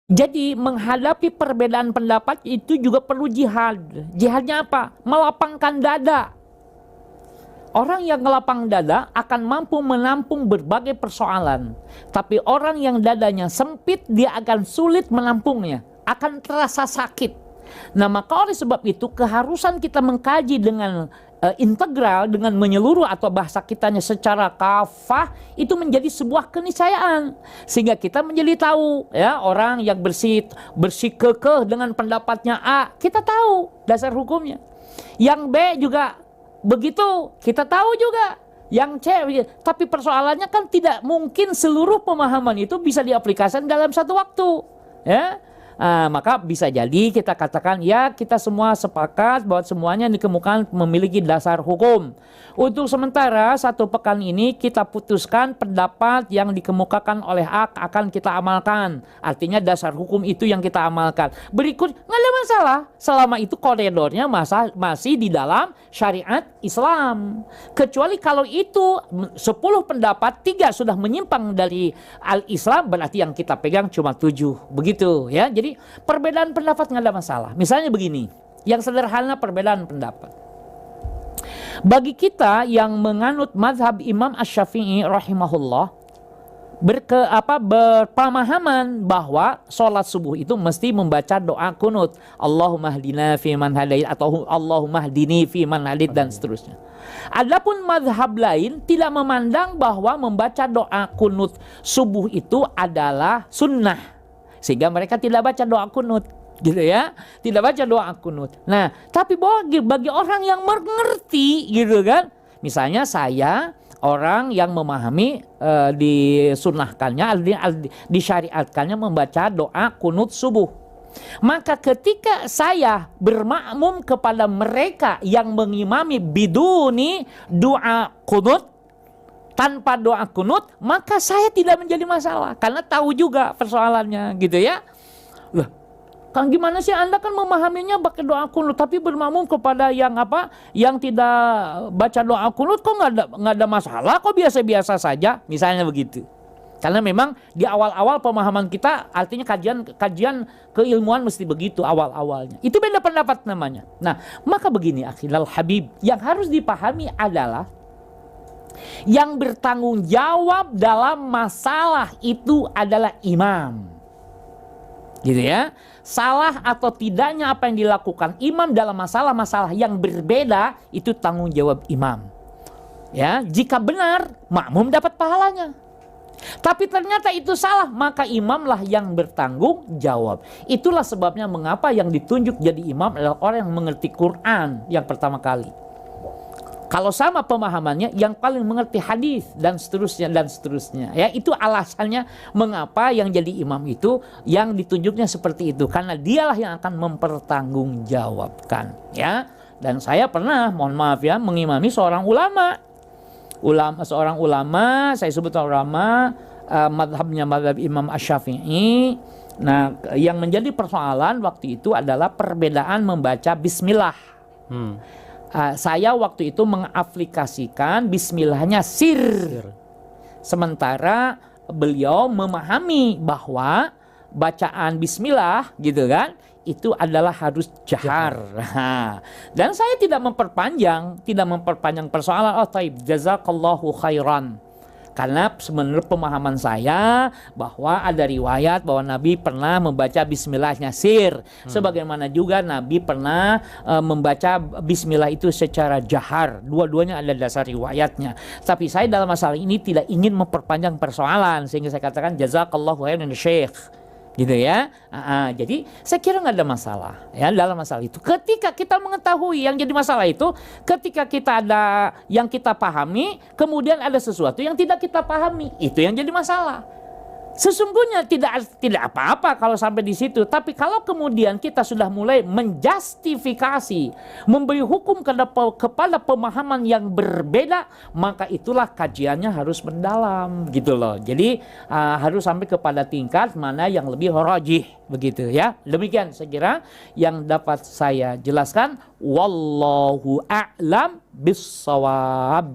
Jadi menghadapi perbedaan pendapat itu juga perlu jihad. Jihadnya apa? Melapangkan dada. Orang yang melapang dada akan mampu menampung berbagai persoalan. Tapi orang yang dadanya sempit, dia akan sulit menampungnya. Akan terasa sakit. Nah, maka oleh sebab itu keharusan kita mengkaji dengan integral, dengan menyeluruh atau bahasa kitanya secara kafah, itu menjadi sebuah keniscayaan. Sehingga kita menjadi tahu, ya, orang yang bersikukuh dengan pendapatnya A, kita tahu dasar hukumnya. Yang B juga begitu, kita tahu juga. Yang C, tapi persoalannya kan tidak mungkin seluruh pemahaman itu bisa diaplikasikan dalam satu waktu, ya. Maka bisa jadi kita katakan, ya, kita semua sepakat bahwa semuanya dikemukakan memiliki dasar hukum. Untuk sementara 1 pekan ini kita putuskan pendapat yang dikemukakan oleh A akan kita amalkan. Artinya dasar hukum itu yang kita amalkan. Berikut nggak ada masalah selama itu koridornya masih di dalam syariat Islam. Kecuali kalau itu 10 pendapat 3 sudah menyimpang dari al-Islam, berarti yang kita pegang cuma 7. Begitu, ya. Jadi perbedaan pendapat nggak ada masalah. Misalnya begini, yang sederhana perbedaan pendapat. Bagi kita yang menganut mazhab Imam Asy-Syafi'i rahimahullah, berpemahaman bahwa sholat subuh itu mesti membaca doa kunut, Allahumma hdina fi man hadait atau Allahumma hdini fi man hadait dan seterusnya. Adapun mazhab lain tidak memandang bahwa membaca doa kunut subuh itu adalah sunnah, sehingga mereka tidak baca doa kunut, gitu ya, tidak baca doa kunut. Nah, tapi bagi orang yang mengerti, gitu kan, misalnya saya orang yang memahami disunahkannya, disyariatkannya membaca doa kunut subuh, maka ketika saya bermakmum kepada mereka yang mengimami biduni doa kunut, tanpa doa kunut, maka saya tidak menjadi masalah karena tahu juga persoalannya, gitu ya. Loh, kan gimana sih Anda kan memahaminya pakai doa kunut, tapi bermakmum kepada yang apa? Yang tidak baca doa kunut, kok nggak ada masalah, kok biasa-biasa saja, misalnya begitu. Karena memang di awal-awal pemahaman kita, artinya kajian keilmuan mesti begitu awal-awalnya. Itu beda pendapat namanya. Nah, maka begini akhilal habib, yang harus dipahami adalah yang bertanggung jawab dalam masalah itu adalah imam, gitu ya. Salah atau tidaknya apa yang dilakukan imam dalam masalah-masalah yang berbeda, itu tanggung jawab imam, ya. Jika benar, makmum dapat pahalanya. Tapi ternyata itu salah, maka imamlah yang bertanggung jawab. Itulah sebabnya mengapa yang ditunjuk jadi imam adalah orang yang mengerti Quran yang pertama kali. Kalau sama pemahamannya, yang paling mengerti hadis dan seterusnya dan seterusnya. Ya, itu alasannya mengapa yang jadi imam itu yang ditunjuknya seperti itu, karena dialah yang akan mempertanggungjawabkan. Ya, dan saya pernah, mohon maaf ya, mengimami seorang ulama, saya sebut ulama, madhabnya madhab Imam Asy-Syafi'i. Nah, yang menjadi persoalan waktu itu adalah perbedaan membaca Bismillah. Saya waktu itu mengaplikasikan bismillahnya sir. Sementara beliau memahami bahwa bacaan bismillah, gitu kan, itu adalah harus jahar. Dan saya tidak memperpanjang persoalan. Oh, taib, jazakallahu khairan. Karena sebenarnya pemahaman saya bahwa ada riwayat bahwa Nabi pernah membaca bismillahnya sir. Sebagaimana juga Nabi pernah membaca bismillah itu secara jahar. Dua-duanya ada dasar riwayatnya. Tapi saya dalam masalah ini tidak ingin memperpanjang persoalan, sehingga saya katakan jazakallahu khairan Syekh, gitu ya. Jadi saya kira nggak ada masalah ya dalam masalah itu. Ketika kita mengetahui yang jadi masalah itu, ketika kita ada yang kita pahami, kemudian ada sesuatu yang tidak kita pahami, itu yang jadi masalah. Sesungguhnya tidak apa-apa kalau sampai di situ, tapi kalau kemudian kita sudah mulai menjustifikasi, memberi hukum kepada pemahaman yang berbeda, maka itulah kajiannya harus mendalam, gitu loh. Jadi harus sampai kepada tingkat mana yang lebih rajih, begitu ya. Demikian saya kira yang dapat saya jelaskan. Wallahu a'lam bissawab.